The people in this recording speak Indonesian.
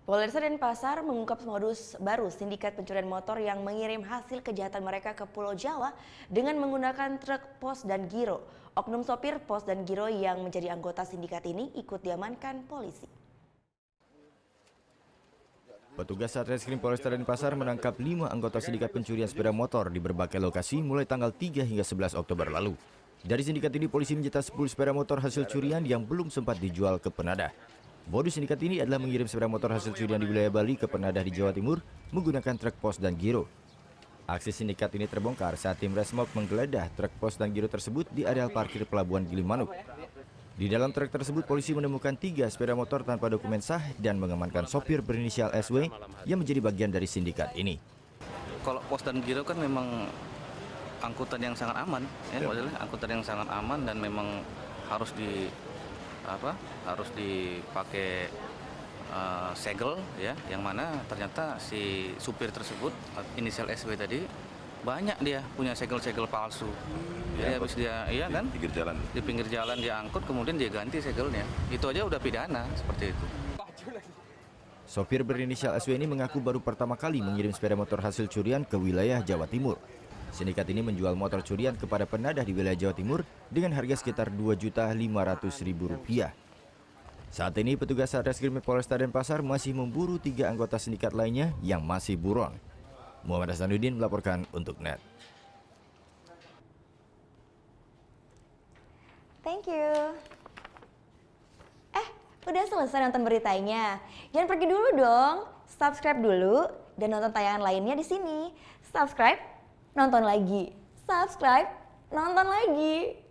Polresta Denpasar mengungkap modus baru sindikat pencurian motor yang mengirim hasil kejahatan mereka ke Pulau Jawa dengan menggunakan truk pos dan giro. Oknum sopir pos dan giro yang menjadi anggota sindikat ini ikut diamankan polisi. Petugas Satreskrim Polresta Denpasar menangkap 5 anggota sindikat pencurian sepeda motor di berbagai lokasi mulai tanggal 3 hingga 11 Oktober lalu. Dari sindikat ini polisi menyita 10 sepeda motor hasil curian yang belum sempat dijual ke penadah. Modus sindikat ini adalah mengirim sepeda motor hasil curian di wilayah Bali ke penadah di Jawa Timur menggunakan truk pos dan giro. Aksi sindikat ini terbongkar saat tim Resmob menggeledah truk pos dan giro tersebut di areal parkir Pelabuhan Gilimanuk. Di dalam truk tersebut polisi menemukan 3 sepeda motor tanpa dokumen sah dan mengamankan sopir berinisial SW yang menjadi bagian dari sindikat ini. Kalau pos dan giro kan memang angkutan yang sangat aman, angkutan yang sangat aman dan memang harus dipakai segel, ya, yang mana ternyata si supir tersebut inisial SW tadi banyak dia punya segel-segel palsu. Jadi habis dia, iya kan, di pinggir jalan dia angkut, kemudian dia ganti segelnya. Itu aja udah pidana seperti itu. Sopir berinisial SW ini mengaku baru pertama kali mengirim sepeda motor hasil curian ke wilayah Jawa Timur. Sindikat ini menjual motor curian kepada penadah di wilayah Jawa Timur dengan harga sekitar Rp2.500.000. Saat ini petugas Satreskrim Polresta Denpasar masih memburu 3 anggota sindikat lainnya yang masih buron. Muhammad Hasanuddin melaporkan untuk NET. Thank you. Udah selesai nonton beritanya? Jangan pergi dulu dong. Subscribe dulu dan nonton tayangan lainnya di sini. Subscribe, nonton lagi. Subscribe, nonton lagi.